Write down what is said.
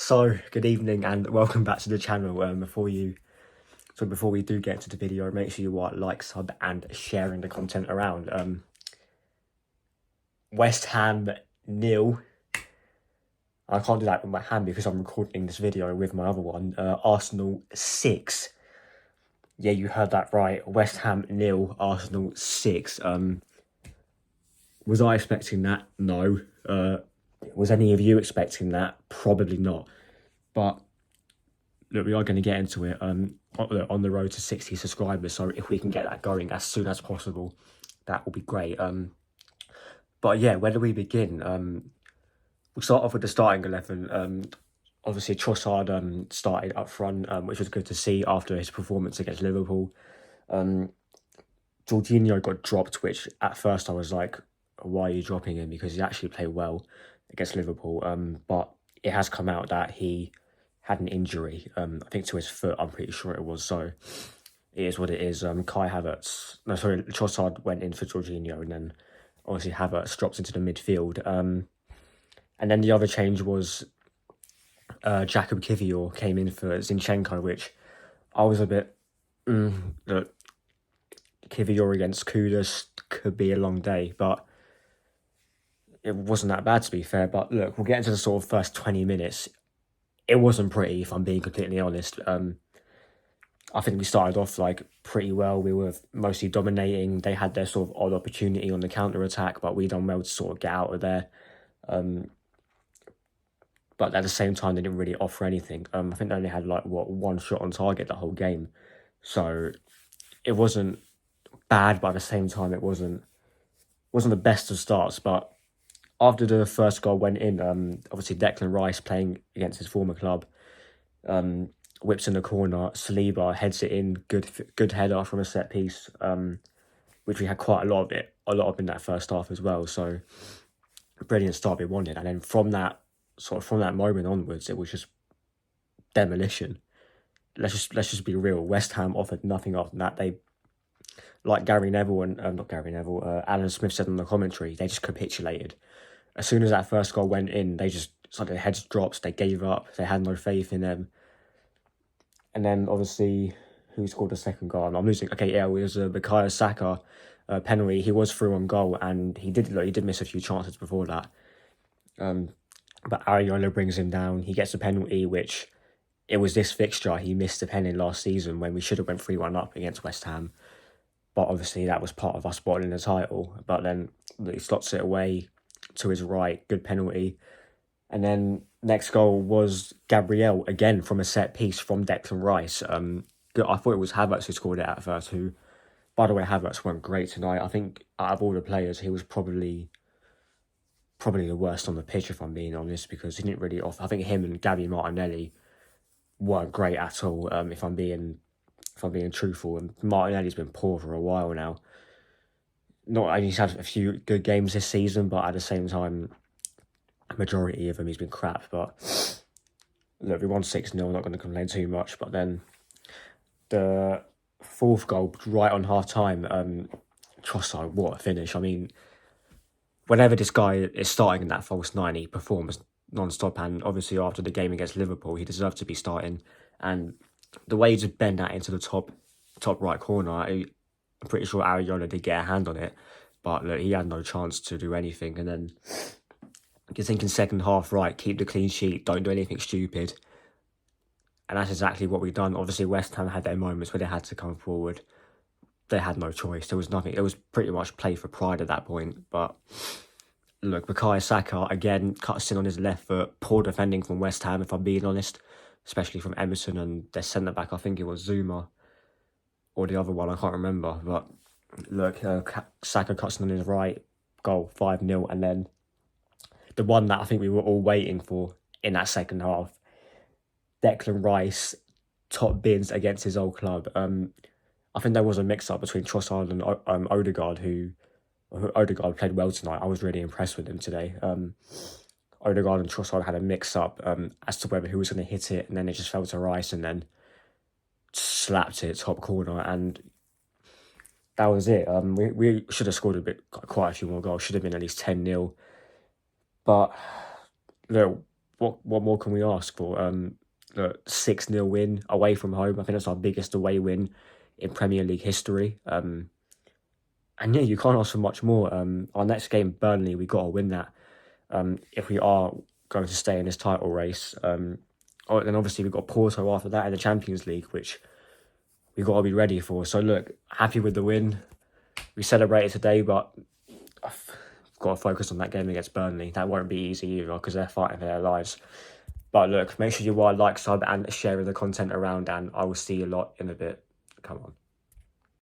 So, good evening and welcome back to the channel. Before we do get into the video, make sure you like, sub, and sharing the content around. West Ham nil. I can't do that with my hand because I'm recording this video with my other one. Arsenal 6. Yeah, you heard that right. West Ham nil, Arsenal 6. Was I expecting that? No. Was any of you expecting that? Probably not. But look, we are going to get into it on the road to 60 subscribers. So if we can get that going as soon as possible, that will be great. But yeah, where do we begin? We'll start off with the starting 11. Obviously, Trossard started up front, which was good to see after his performance against Liverpool. Jorginho got dropped, which at first I was like, why are you dropping him? Because he actually played well against Liverpool. But it has come out that he had an injury, I think to his foot, I'm pretty sure it was. So it is what it is. Trossard went in for Jorginho, and then obviously Havertz drops into the midfield. And then the other change was Jakub Kiwior came in for Zinchenko, which I was a bit, look, Kiwior against Kudus could be a long day, but it wasn't that bad to be fair. But look, we'll get into the sort of first 20 minutes. It wasn't pretty, if I'm being completely honest. I think we started off like pretty well. We were mostly dominating. They had their sort of odd opportunity on the counter attack, but we done well to sort of get out of there. But at the same time, they didn't really offer anything. I think they only had like one shot on target the whole game, so it wasn't bad. But at the same time, it wasn't the best of starts. But after the first goal went in, obviously Declan Rice playing against his former club, whips in the corner. Saliba heads it in. Good header from a set piece, which we had quite a lot of in that first half as well. So brilliant start we wanted, and then from that moment onwards, it was just demolition. Let's just be real. West Ham offered nothing after that. They, like Gary Neville and not Gary Neville, Alan Smith said on the commentary, they just capitulated. As soon as that first goal went in, they just started heads drops. They gave up. They had no faith in them. And then obviously, who scored the second goal? I'm losing. Okay, yeah, it was Bukayo Saka penalty. He was through on goal, and he did miss a few chances before that. But Areola brings him down. He gets a penalty, which it was this fixture. He missed the pen in last season when we should have went 3-1 up against West Ham. But obviously that was part of us bottling the title. But then he slots it away to his right. Good penalty. And then next goal was Gabriel, again from a set piece from Declan Rice. I thought it was Havertz who scored it at first, who, by the way, Havertz went great tonight. I think out of all the players, he was probably the worst on the pitch, if I'm being honest, because he didn't really offer. I think him and Gabby Martinelli weren't great at all, if I'm being truthful. And Martinelli's been poor for a while now. Not only he's had a few good games this season, but at the same time, majority of them he's been crap. But look, we won 6-0, not going to complain too much. But then the fourth goal, right on half time, Trossard, what a finish. I mean, whenever this guy is starting in that false nine, he performs non-stop. And obviously after the game against Liverpool, he deserved to be starting. And the way he just bent that into the top right corner, I'm pretty sure Areola did get a hand on it. But look, he had no chance to do anything. And then you're thinking second half, right, keep the clean sheet, don't do anything stupid. And that's exactly what we've done. Obviously, West Ham had their moments where they had to come forward. They had no choice. There was nothing. It was pretty much play for pride at that point. But look, Bukayo Saka, again, cuts in on his left foot. Poor defending from West Ham, if I'm being honest. Especially from Emerson and their centre-back, I think it was Zuma. Or the other one, I can't remember. But look, Saka cuts in on his right. Goal, 5-0. And then the one that I think we were all waiting for in that second half. Declan Rice, top bins against his old club. I think there was a mix-up between Trossard and Odegaard, Odegaard played well tonight. I was really impressed with him today. Odegaard and Trossard had a mix-up as to whether who was going to hit it, and then it just fell to Rice and then slapped it top corner, and that was it. We should have scored quite a few more goals. Should have been at least 10-0. But look, what more can we ask for? The 6-0 win away from home. I think that's our biggest away win in Premier League history. And yeah, you can't ask for much more. Our next game, Burnley, we got to win that. If we are going to stay in this title race. Then obviously we've got Porto after that in the Champions League, which we've got to be ready for. So look, happy with the win. We celebrated today, but I've got to focus on that game against Burnley. That won't be easy either because they're fighting for their lives. But look, make sure you like, sub, and share the content around, and I will see you a lot in a bit. Come on.